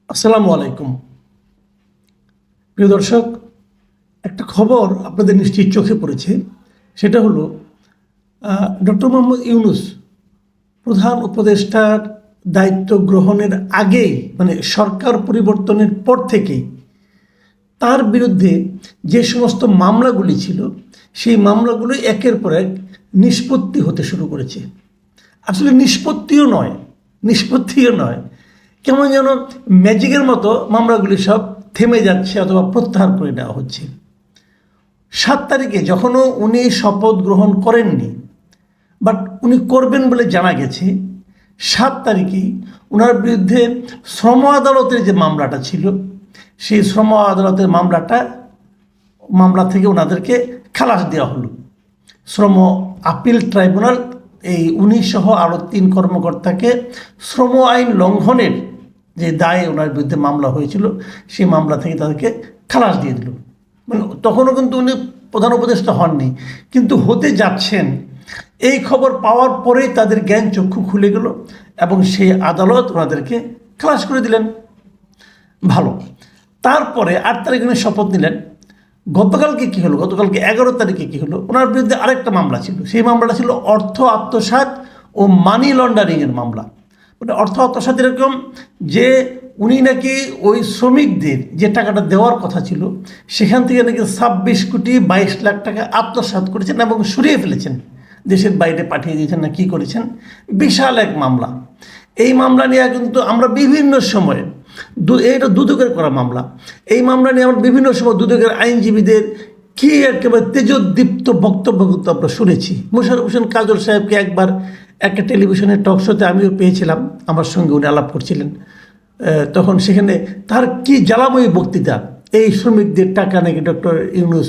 আসসালামু আলাইকুম। প্রিয় দর্শক, একটা খবর আপনাদের নিশ্চয়ই চোখে পড়েছে। সেটা হলো ডক্টর মোহাম্মদ ইউনূস প্রধান উপদেষ্টার দায়িত্ব গ্রহণের আগেই, মানে সরকার পরিবর্তনের পর থেকেই তার বিরুদ্ধে যে সমস্ত মামলাগুলি ছিল সেই মামলাগুলো একের পর এক নিষ্পত্তি হতে শুরু করেছে। আসলে নিষ্পত্তিও নয়, কেমন যেন ম্যাজিকের মতো মামলাগুলি সব থেমে যাচ্ছে অথবা প্রত্যাহার করে নেওয়া হচ্ছে। 7 তারিখে যখনও উনি শপথ গ্রহণ করেননি, বাট উনি করবেন বলে জানা গেছে, 7 তারিখেই ওনার বিরুদ্ধে শ্রম আদালতের যে মামলাটা ছিল সেই শ্রম আদালতের মামলা থেকে ওনাদেরকে খালাস দেওয়া হলো। শ্রম আপিল ট্রাইব্যুনাল এই উনি সহ আরও 3 কর্মকর্তাকে শ্রম আইন লঙ্ঘনের যে দায়ে ওনার বিরুদ্ধে মামলা হয়েছিল সেই মামলা থেকে তাদেরকে খালাস দিয়ে দিল। মানে তখনও কিন্তু উনি প্রধান উপদেষ্টা হননি, কিন্তু হতে যাচ্ছেন। এই খবর পাওয়ার পরেই তাদের জ্ঞান চক্ষু খুলে গেল এবং সেই আদালত ওনাদেরকে খালাস করে দিলেন। ভালো। তারপরে 8 তারিখে উনি শপথ নিলেন। গতকালকে কী হলো? গতকালকে 11 তারিখে কী হলো? ওনার বিরুদ্ধে আরেকটা মামলা ছিল। সেই মামলাটা ছিল অর্থ আত্মসাৎ ও মানি লন্ডারিংয়ের মামলা। মানে অর্থ আত্মসাৎ এরকম যে উনি নাকি ওই শ্রমিকদের যে টাকাটা দেওয়ার কথা ছিল সেখান থেকে নাকি 26 কোটি 22 লাখ টাকা আত্মসাৎ করেছেন এবং সরিয়ে ফেলেছেন, দেশের বাইরে পাঠিয়ে দিয়েছেন না কী করেছেন। বিশাল এক মামলা। এই মামলা নিয়ে কিন্তু আমরা বিভিন্ন সময়ে এটা দুদকের করা মামলা। এই মামলা নিয়ে আমরা বিভিন্ন সময় দুদকের আইনজীবীদের কি একেবারে তেজোদ্দীপ্ত বক্তব্য কিন্তু আমরা শুনেছি। মোশাররফ হোসেন কাজল সাহেবকে একবার একটা টেলিভিশনের টক শোতে আমিও পেয়েছিলাম, আমার সঙ্গে উনি আলাপ করছিলেন। তখন সেখানে তার কি জ্বালাময়ী বক্তৃতা, এই শ্রমিকদের টাকা নাকি ডক্টর ইউনূস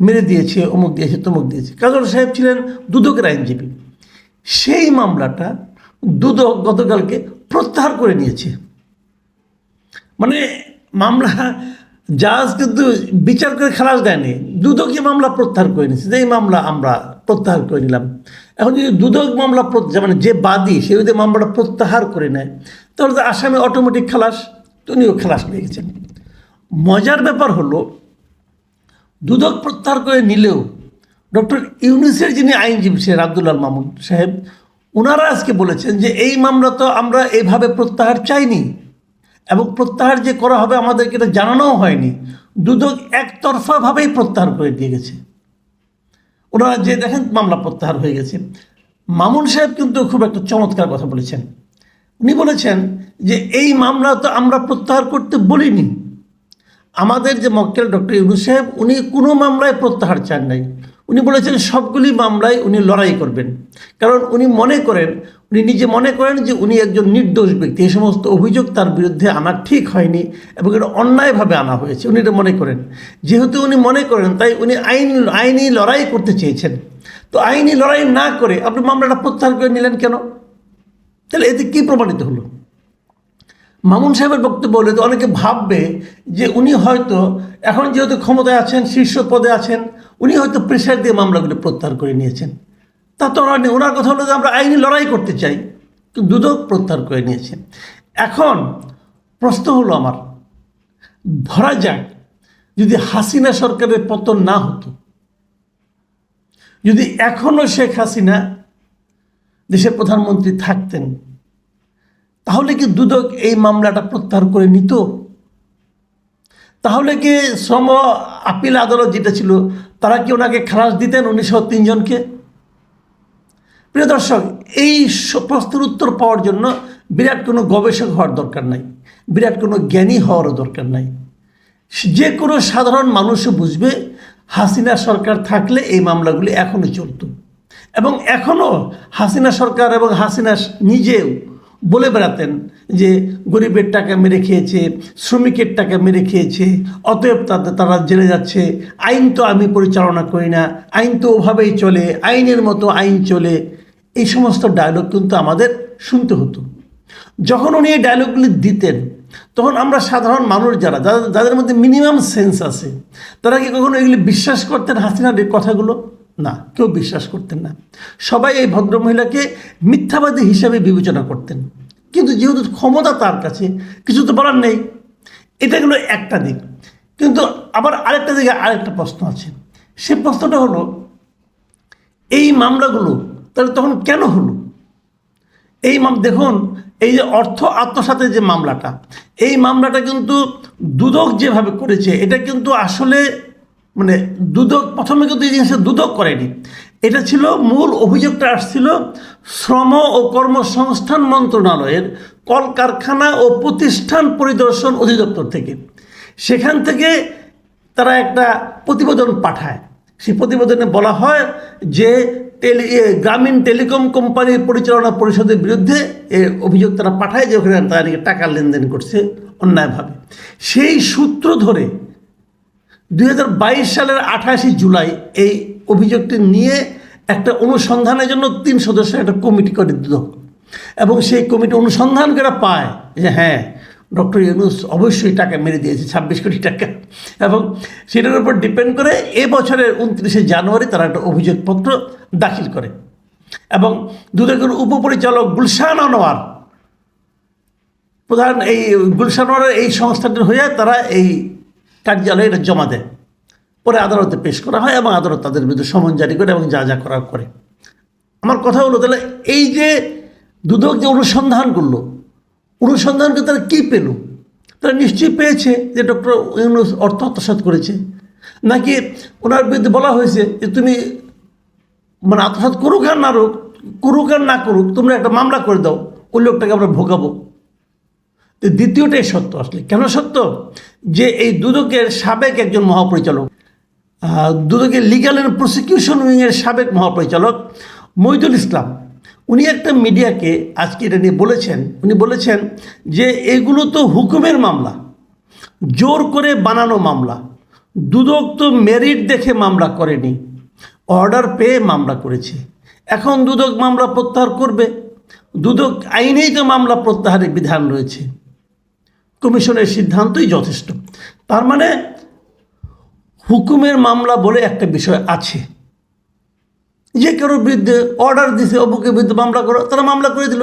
মেরে দিয়েছে, অমুক দিয়েছে তমুক দিয়েছে। কাজল সাহেব ছিলেন দুদকের আইনজীবী। সেই মামলাটা দুদক গতকালকে প্রত্যাহার করে নিয়েছে। মানে মামলা জাজ কিন্তু বিচার করে খালাস দেয়নি, দুদকই মামলা প্রত্যাহার করে নিয়েছে যে এই মামলা আমরা প্রত্যাহার করে নিলাম। এখন যদি দুদক মামলা মানে যে বাদী সে যদি মামলাটা প্রত্যাহার করে নেয় তাহলে তো আসামি অটোমেটিক খালাস, উনিও খালাস পেয়ে গেছেন। মজার ব্যাপার হলো দুদক প্রত্যাহার করে নিলেও ডক্টর ইউনূসের যিনি আইনজীবী ছিলেন আব্দুল আল মামুন সাহেব, ওনারা আজকে বলেছেন যে এই মামলা তো আমরা এইভাবে প্রত্যাহার চাইনি এবং প্রত্যাহার যে করা হবে আমাদেরকে এটা জানানোও হয়নি। দুদক একতরফাভাবেই প্রত্যাহার করে দিয়ে গেছে। ওনারা যে দেখেন মামলা প্রত্যাহার হয়ে গেছে। মামুন সাহেব কিন্তু খুব একটা চমৎকার কথা বলেছেন। উনি বলেছেন যে এই মামলা তো আমরা প্রত্যাহার করতে বলিনি। আমাদের যে মক্কেল ডক্টর ইউনূস সাহেব উনি কোনো মামলায় প্রত্যাহার চান নাই। উনি বলেছেন সবগুলি মামলায় উনি লড়াই করবেন, কারণ উনি নিজে মনে করেন যে উনি একজন নির্দোষ ব্যক্তি। এই সমস্ত অভিযোগ তার বিরুদ্ধে আনা ঠিক হয়নি এবং এটা অন্যায়ভাবে আনা হয়েছে, উনি এটা মনে করেন। যেহেতু উনি মনে করেন তাই উনি আইনি লড়াই করতে চেয়েছেন। তো আইনি লড়াই না করে আপনি মামলাটা প্রত্যাহার করে নিলেন কেন? তাহলে এতে কী প্রমাণিত হলো? মামুন সাহেবের বক্তব্য বলে তো অনেকে ভাববে যে উনি হয়তো এখন যেহেতু ক্ষমতায় আছেন, শীর্ষ পদে আছেন, উনি হয়তো প্রেশার দিয়ে মামলাগুলো প্রত্যাহার করে নিয়েছেন। তা তো ওনার কথা হলো যে আমরা আইনি লড়াই করতে চাই, কিন্তু দুদক প্রত্যাহার করে নিয়েছে। এখন প্রশ্ন হলো আমার, ধরা যাক যদি হাসিনা সরকারের পতন না হতো, যদি এখনও শেখ হাসিনা দেশের প্রধানমন্ত্রী থাকতেন, তাহলে কি দুদক এই মামলাটা প্রত্যাহার করে নিত? তাহলে কি শ্রম আপিল আদালত যেটা ছিল তারা কি ওনাকে খালাস দিতেন 1903 জনকে? প্রিয় দর্শক, এই প্রশ্নের উত্তর পাওয়ার জন্য বিরাট কোনো গবেষক হওয়ার দরকার নাই, বিরাট কোনো জ্ঞানী হওয়ারও দরকার নাই। যে কোনো সাধারণ মানুষও বুঝবে হাসিনা সরকার থাকলে এই মামলাগুলি এখনও চলত। এবং এখনও হাসিনা সরকার এবং হাসিনা নিজেও বলে বেড়াতেন যে গরিবের টাকা মেরে খেয়েছে, শ্রমিকের টাকা মেরে খেয়েছে, অতএব তারা জেলে যাচ্ছে, আইন তো আমি পরিচালনা করি না, আইন তো ওভাবেই চলে, আইনের মতো আইন চলে। এই সমস্ত ডায়লগ কিন্তু আমাদের শুনতে হতো। যখন উনি এই ডায়লগগুলি দিতেন তখন আমরা সাধারণ মানুষ যাদের মধ্যে মিনিমাম সেন্স আছে তারা কি কখনো এগুলি বিশ্বাস করতেন? হাসিনার এই কথাগুলো না, কেউ বিশ্বাস করতেন না। সবাই এই ভদ্রমহিলাকে মিথ্যাবাদী হিসাবে বিবেচনা করতেন। কিন্তু যেহেতু ক্ষমতা তার কাছে, কিছু তো বলার নেই। এটা গেলো একটা দিক। কিন্তু আবার আরেকটা দিকে আরেকটা প্রশ্ন আছে। সে প্রশ্নটা হলো, এই মামলাগুলো তাহলে তখন কেন হলো? দেখুন, এই যে অর্থ আত্মসাতের যে মামলাটা, এই মামলাটা কিন্তু দুদক যেভাবে করেছে, এটা কিন্তু আসলে মানে দুদক প্রথমে কিন্তু এই জিনিসটা দুদক করেনি। এটা ছিল, মূল অভিযোগটা আসছিল শ্রম ও কর্মসংস্থান মন্ত্রণালয়ের কলকারখানা ও প্রতিষ্ঠান পরিদর্শন অধিদপ্তর থেকে। সেখান থেকে তারা একটা প্রতিবেদন পাঠায়। সেই প্রতিবেদনে বলা হয় যে গ্রামীণ টেলিকম কোম্পানির পরিচালনা পরিষদের বিরুদ্ধে অভিযোগ তারা পাঠায় যে ওখানে তারা টাকা লেনদেন করছে অন্যায়ভাবে। সেই সূত্র ধরে 2022 সালের 28 জুলাই এই অভিযোগটি নিয়ে একটা অনুসন্ধানের জন্য 3 সদস্যের একটা কমিটি করে দিল, এবং সেই কমিটি অনুসন্ধান করে পায় যে হ্যাঁ, ডক্টর ইউনূস অবশ্যই টাকা মেরে দিয়েছে 26 কোটি টাকা। এবং সেটার উপর ডিপেন্ড করে বছরের 29 জানুয়ারি তারা একটা অভিযোগপত্র দাখিল করে, এবং দুদকের উপপরিচালক গুলশান আনোয়ার প্রধান, এই গুলশান আনোয়ারের এই সংস্থাটির হয়ে তারা এই কার্যালয়ে এটা জমা দেয়। পরে আদালতে পেশ করা হয় এবং আদালত তাদের বিরুদ্ধে সমন জারি করে এবং যা যা করার করে। আমার কথা হলো, তাহলে এই যে দুদক যে অনুসন্ধান করলো, অনুসন্ধানকে তারা কী পেল? তারা নিশ্চয়ই পেয়েছে যে ডক্টর ইউনূস অর্থ আত্মসাৎ করেছে, নাকি ওনার বিরুদ্ধে বলা হয়েছে যে তুমি মানে আত্মসাৎ করুক আর না করুক তোমরা একটা মামলা করে দাও, ওই লোকটাকে আমরা ভোগাবো। তো দ্বিতীয়টাই সত্য। আসলে কেন সত্য? যে এই দুদকের সাবেক একজন মহাপরিচালক, দুদকের লিগ্যাল অ্যান্ড প্রসিকিউশন উইংয়ের সাবেক মহাপরিচালক মইদুল ইসলাম, উনি একটা মিডিয়াকে আজকে এটা নিয়ে বলেছেন, উনি বলেছেন যে এগুলো তো হুকুমের মামলা, জোর করে বানানো মামলা। দুদক তো মেরিট দেখে মামলা করেনি, অর্ডার পেয়ে মামলা করেছে। এখন দুদক মামলা প্রত্যাহার করবে, দুদক আইনেই তো মামলা প্রত্যাহারের বিধান রয়েছে, কমিশনের সিদ্ধান্তই যথেষ্ট। তার মানে হুকুমের মামলা বলে একটা বিষয় আছে, যে কারোর বিরুদ্ধে অর্ডার দিছে অমুকের বিরুদ্ধে মামলা করো, তারা মামলা করে দিল।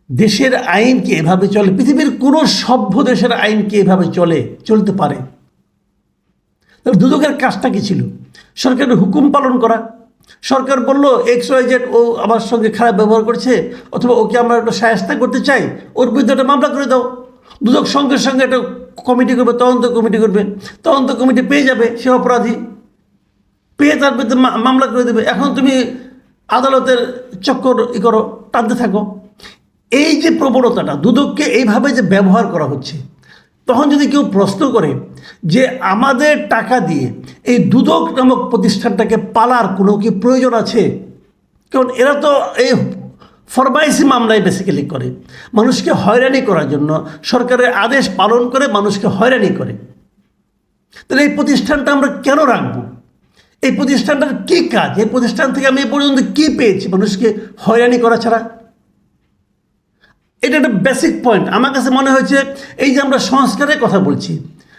দেশের আইন কি এভাবে চলে? পৃথিবীর কোনো সভ্য দেশের আইন কি এভাবে চলতে পারে? তাহলে দুদকের কাজটা কি ছিল? সরকারের হুকুম পালন করা। সরকার বলল XYZ ও আমার সঙ্গে খারাপ ব্যবহার করছে, অথবা ওকে আমরা একটা শায়েস্তা করতে চাই, ওর বিরুদ্ধে একটা মামলা করে দাও। দুদক সঙ্গে সঙ্গে একটা কমিটি করবে, তদন্ত কমিটি করবে, তদন্ত কমিটি পেয়ে যাবে সে অপরাধী, পেয়ে তার বিরুদ্ধে মামলা করে দেবে। এখন তুমি আদালতের চক্কর করো, টানতে থাকো। এই যে প্রবণতাটা, দুদককে এইভাবে যে ব্যবহার করা হচ্ছে, তখন যদি কেউ প্রশ্ন করে যে আমাদের টাকা দিয়ে এই দুদক নামক প্রতিষ্ঠানটাকে পালার কোনো কি প্রয়োজন আছে? কারণ এরা তো এই ফরমাইশি মামলায় বেসিক্যালি করে, মানুষকে হয়রানি করার জন্য সরকারের আদেশ পালন করে মানুষকে হয়রানি করে। তাহলে এই প্রতিষ্ঠানটা আমরা কেন রাখবো? এই প্রতিষ্ঠানটার কী কাজ? এই প্রতিষ্ঠান থেকে আমি এ পর্যন্ত কী পেয়েছি মানুষকে হয়রানি করা ছাড়া? এটা একটা বেসিক পয়েন্ট। আমার কাছে মনে হয়েছে এই যে আমরা সংস্কারের কথা বলছি,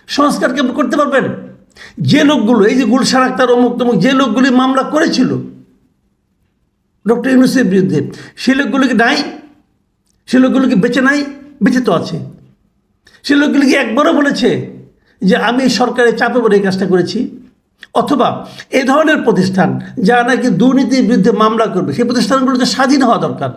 সংস্কারকে করতে পারবেন যে লোকগুলো, এই যে গুলশান আক্তার অমুক তমুক, যে লোকগুলি মামলা করেছিল ডক্টর ইউনূসের বিরুদ্ধে, সেই লোকগুলো কি নাই? সে লোকগুলো কি বেঁচে নাই? বেঁচে তো আছে। সে লোকগুলো কি একবারও বলেছে যে আমি সরকারের চাপে পড়ে এই কাজটা করেছি? অথবা এই ধরনের প্রতিষ্ঠান যারা নাকি দুর্নীতির বিরুদ্ধে মামলা করবে, সেই প্রতিষ্ঠানগুলোতে স্বাধীন হওয়া দরকার।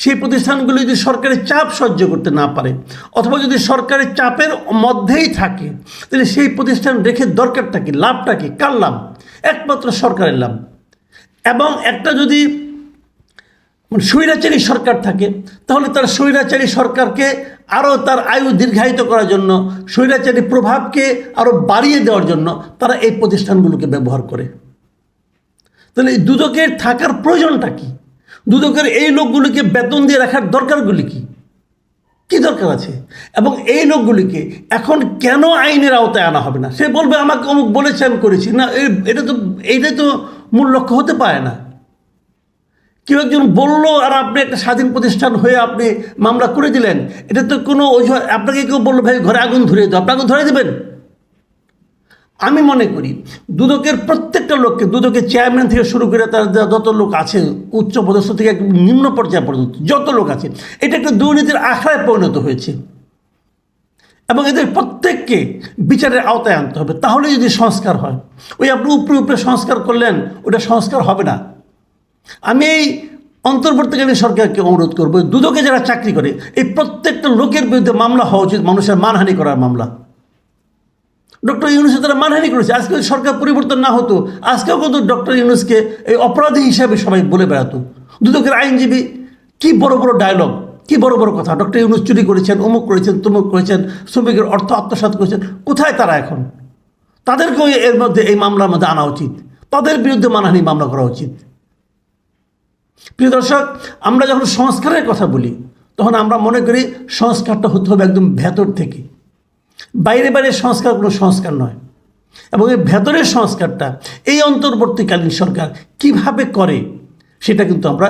সেই প্রতিষ্ঠানগুলো যদি সরকারের চাপ সহ্য করতে না পারে, অথবা যদি সরকারের চাপের মধ্যেই থাকে, তাহলে সেই প্রতিষ্ঠান রেখে দরকারটা কি? লাভটা কি? কার লাভ? একমাত্র সরকারের লাভ। এবং একটা যদি স্বৈরাচারী সরকার থাকে, তাহলে তার স্বৈরাচারী সরকারকে আরও তার আয়ু দীর্ঘায়িত করার জন্য, স্বৈরাচারী প্রভাবকে আরও বাড়িয়ে দেওয়ার জন্য তারা এই প্রতিষ্ঠানগুলোকে ব্যবহার করে। তাহলে এই দুদকের থাকার প্রয়োজনটা কি? দুদকের এই লোকগুলিকে বেতন দিয়ে রাখার দরকারগুলি কি? কি দরকার আছে? এবং এই লোকগুলিকে এখন কেন আইনের আওতায় আনা হবে না? সে বলবে আমাকে অমুক বলেছে আমি করেছি না। এইটাই তো মূল লক্ষ্য হতে পারে না। কেউ একজন বললো আর আপনি একটা স্বাধীন প্রতিষ্ঠান হয়ে আপনি মামলা করে দিলেন, এটা তো কোনো অজুহাত। আপনাকে কেউ বললো ভাই ঘরে আগুন ধরিয়ে দাও, আপনি আগুন ধরিয়ে দেবেন? আমি মনে করি দুদকের প্রত্যেকটা লোককে, দুদকের চেয়ারম্যান থেকে শুরু করে তার যত লোক আছে, উচ্চ পদস্থ থেকে নিম্ন পর্যায় পর্যন্ত যত লোক আছে, এটা একটা দুর্নীতির আখড়ায় পরিণত হয়েছে। এবং এদের প্রত্যেককে বিচারের আওতায় আনতে হবে, তাহলে যদি সংস্কার হয়। ওই আপনি উপরে উপরে সংস্কার করলেন, ওটা সংস্কার হবে না। আমি এই অন্তর্বর্তীকালীন সরকারকে অনুরোধ করবো, দুদকে যারা চাকরি করে এই প্রত্যেকটা লোকের বিরুদ্ধে মামলা হওয়া উচিত, মানুষের মানহানি করার মামলা। ডক্টর ইউনূস তারা মানহানি করেছে। আজকে সরকার পরিবর্তন না হতো, আজকেও কিন্তু ডক্টর ইউনূসকে এই অপরাধী হিসাবে সবাই বলে বেড়াতো। দুদকের আইনজীবী কি বড় বড় ডায়লগ, কি বড় বড় কথা, ডক্টর ইউনূস চুরি করেছেন, অমুক করেছেন, তমুক করেছেন, শ্রমিকের অর্থ আত্মসাৎ করেছেন। কোথায় তারা এখন? তাদেরকেও এর মধ্যে, এই মামলার মধ্যে আনা উচিত, তাদের বিরুদ্ধে মানহানি মামলা করা উচিত। প্রিয় দর্শক, আমরা যখন সংস্কারের কথা বলি তখন আমরা মনে করি সংস্কারটা হতে হবে একদম ভেতর থেকে, বাইরে বাইরে সংস্কার কোনো সংস্কার নয়। এবং এই ভেতরের সংস্কারটা এই অন্তর্বর্তীকালীন সরকার কিভাবে করে সেটা কিন্তু আমরা